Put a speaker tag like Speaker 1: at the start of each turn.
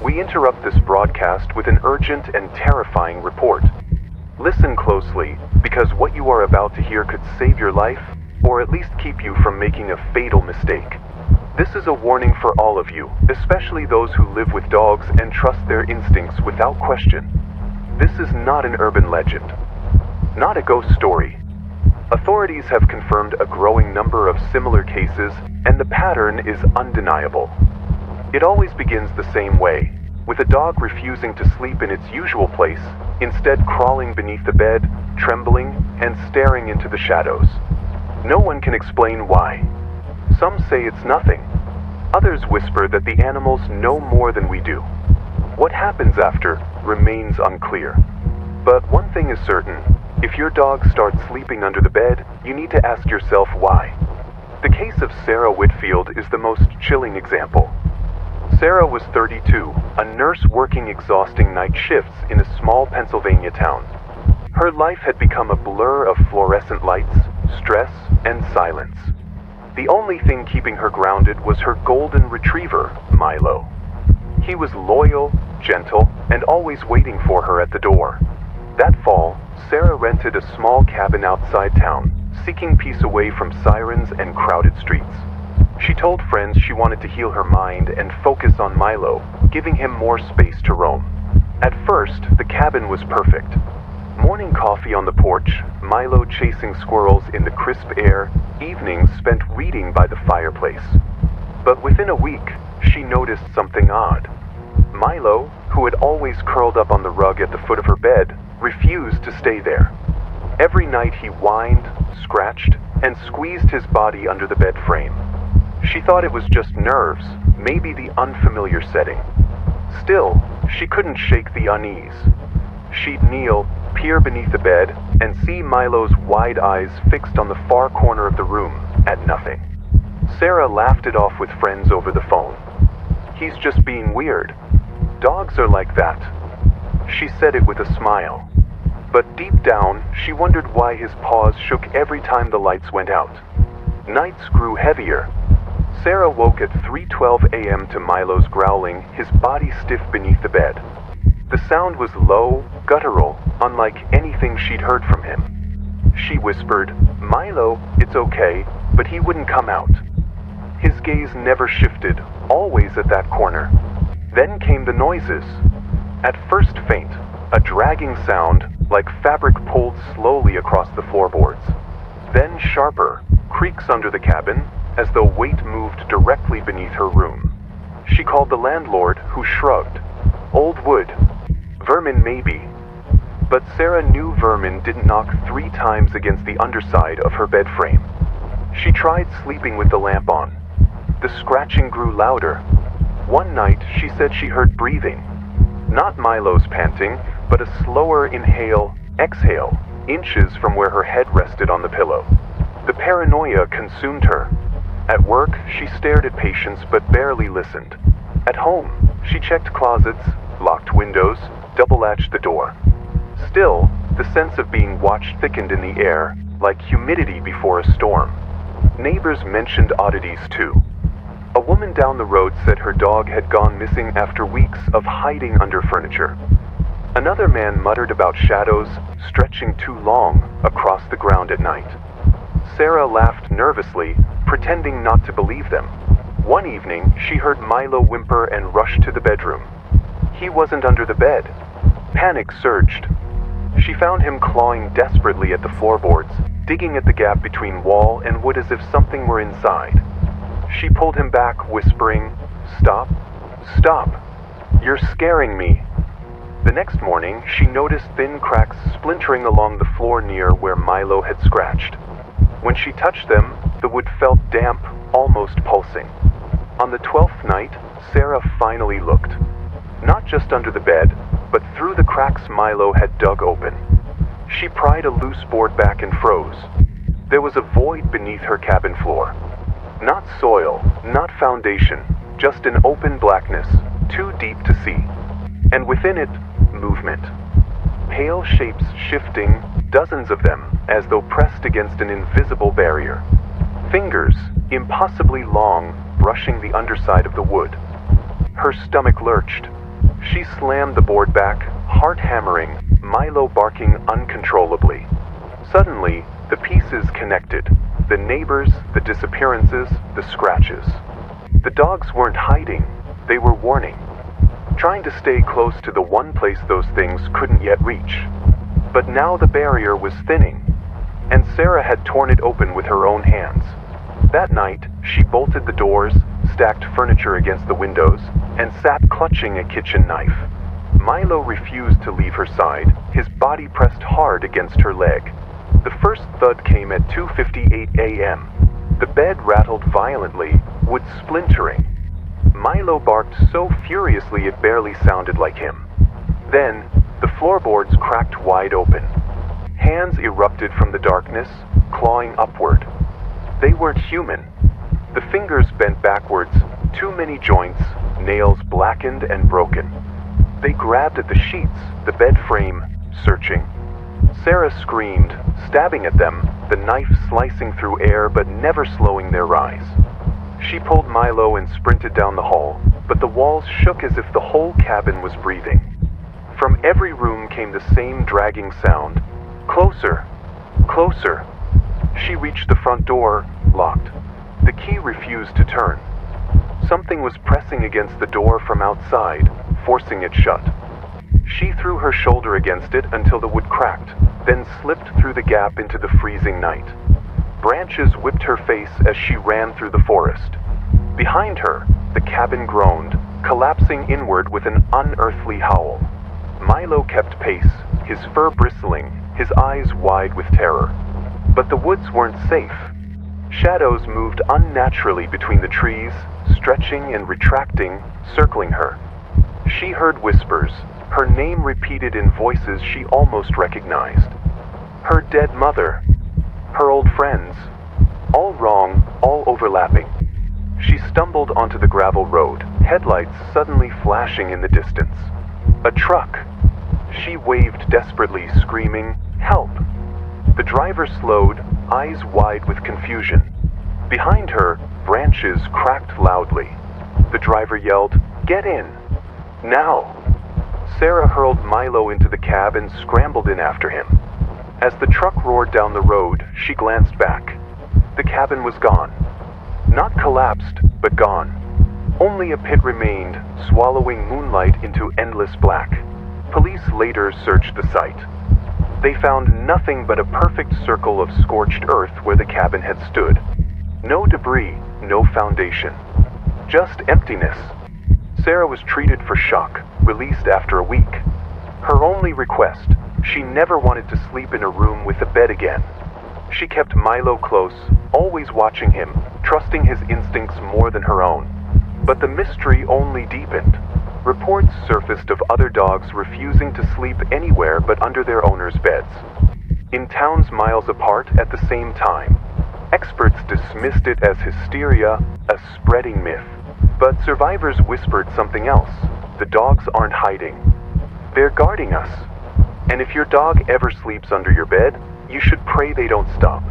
Speaker 1: We interrupt this broadcast with an urgent and terrifying report. Listen closely, because what you are about to hear could save your life, or at least keep you from making a fatal mistake. This is a warning for all of you, especially those who live with dogs and trust their instincts without question. This is not an urban legend, not a ghost story. Authorities have confirmed a growing number of similar cases, and the pattern is undeniable. It always begins the same way, with a dog refusing to sleep in its usual place, instead crawling beneath the bed, trembling, and staring into the shadows. No one can explain why. Some say it's nothing. Others whisper that the animals know more than we do. What happens after remains unclear. But one thing is certain. If your dog starts sleeping under the bed, you need to ask yourself why. The case of Sarah Whitfield is the most chilling example. Sarah was 32, a nurse working exhausting night shifts in a small Pennsylvania town. Her life had become a blur of fluorescent lights, stress, and silence. The only thing keeping her grounded was her golden retriever, Milo. He was loyal, gentle, and always waiting for her at the door. That fall, Sarah rented a small cabin outside town, seeking peace away from sirens and crowded streets. She told friends she wanted to heal her mind and focus on Milo, giving him more space to roam. At first, the cabin was perfect. Morning coffee on the porch, Milo chasing squirrels in the crisp air, evenings spent reading by the fireplace. But within a week, she noticed something odd. Milo, who had always curled up on the rug at the foot of her bed, refused to stay there. Every night he whined, scratched, and squeezed his body under the bed frame. She thought it was just nerves, maybe the unfamiliar setting. Still, she couldn't shake the unease. She'd kneel, peer beneath the bed, and see Milo's wide eyes fixed on the far corner of the room, at nothing. Sarah laughed it off with friends over the phone. "He's just being weird. Dogs are like that." She said it with a smile. But deep down, she wondered why his paws shook every time the lights went out. Nights grew heavier. Sarah woke at 3:12 a.m. to Milo's growling, his body stiff beneath the bed. The sound was low, guttural, unlike anything she'd heard from him. She whispered, "Milo, it's okay," but he wouldn't come out. His gaze never shifted, always at that corner. Then came the noises. At first faint, a dragging sound, like fabric pulled slowly across the floorboards. Then sharper, creaks under the cabin, as though weight moved directly beneath her room. She called the landlord, who shrugged. Old wood. Vermin maybe. But Sarah knew vermin didn't knock 3 times against the underside of her bed frame. She tried sleeping with the lamp on. The scratching grew louder. One night, she said she heard breathing. Not Milo's panting, but a slower inhale, exhale, inches from where her head rested on the pillow. The paranoia consumed her. At work, she stared at patients but barely listened. At home, she checked closets, locked windows, double-latched the door. Still, the sense of being watched thickened in the air, like humidity before a storm. Neighbors mentioned oddities too. A woman down the road said her dog had gone missing after weeks of hiding under furniture. Another man muttered about shadows stretching too long across the ground at night. Sarah laughed nervously, pretending not to believe them. One evening, she heard Milo whimper and rushed to the bedroom. He wasn't under the bed. Panic surged. She found him clawing desperately at the floorboards, digging at the gap between wall and wood as if something were inside. She pulled him back, whispering, "Stop, stop, you're scaring me." The next morning, she noticed thin cracks splintering along the floor near where Milo had scratched. When she touched them, the wood felt damp, almost pulsing. On the 12th night, Sarah finally looked. Not just under the bed, but through the cracks Milo had dug open. She pried a loose board back and froze. There was a void beneath her cabin floor. Not soil, not foundation, just an open blackness, too deep to see. And within it, movement. Pale shapes shifting, dozens of them, as though pressed against an invisible barrier. Fingers, impossibly long, brushing the underside of the wood. Her stomach lurched. She slammed the board back, heart hammering, Milo barking uncontrollably. Suddenly, the pieces connected. The neighbors, the disappearances, the scratches. The dogs weren't hiding, they were warning. Trying to stay close to the one place those things couldn't yet reach. But now the barrier was thinning, and Sarah had torn it open with her own hands. That night, she bolted the doors, stacked furniture against the windows, and sat clutching a kitchen knife. Milo refused to leave her side, his body pressed hard against her leg. The first thud came at 2:58 a.m. The bed rattled violently, wood splintering. Milo barked so furiously it barely sounded like him. Then, the floorboards cracked wide open. Hands erupted from the darkness, clawing upward. They weren't human. The fingers bent backwards, too many joints, nails blackened and broken. They grabbed at the sheets, the bed frame, searching. Sarah screamed, stabbing at them, the knife slicing through air but never slowing their rise. She pulled Milo and sprinted down the hall, but the walls shook as if the whole cabin was breathing. From every room came the same dragging sound. Closer, closer. She reached the front door, locked. The key refused to turn. Something was pressing against the door from outside, forcing it shut. She threw her shoulder against it until the wood cracked, then slipped through the gap into the freezing night. Branches whipped her face as she ran through the forest. Behind her, the cabin groaned, collapsing inward with an unearthly howl. Milo kept pace, his fur bristling, his eyes wide with terror. But the woods weren't safe. Shadows moved unnaturally between the trees, stretching and retracting, circling her. She heard whispers, her name repeated in voices she almost recognized. Her dead mother, her old friends, all wrong, all overlapping. She stumbled onto the gravel road, headlights suddenly flashing in the distance. A truck. She waved desperately, screaming, "Help!" The driver slowed, eyes wide with confusion. Behind her, branches cracked loudly. The driver yelled, "Get in! Now!" Sarah hurled Milo into the cab and scrambled in after him. As the truck roared down the road, she glanced back. The cabin was gone. Not collapsed, but gone. Only a pit remained, swallowing moonlight into endless black. Police later searched the site. They found nothing but a perfect circle of scorched earth where the cabin had stood. No debris, no foundation. Just emptiness. Sarah was treated for shock, released after a week. Her only request, she never wanted to sleep in a room with a bed again. She kept Milo close, always watching him, trusting his instincts more than her own. But the mystery only deepened. Reports surfaced of other dogs refusing to sleep anywhere but under their owners' beds. In towns miles apart at the same time. Experts dismissed it as hysteria, a spreading myth. But survivors whispered something else. The dogs aren't hiding. They're guarding us. And if your dog ever sleeps under your bed, you should pray they don't stop.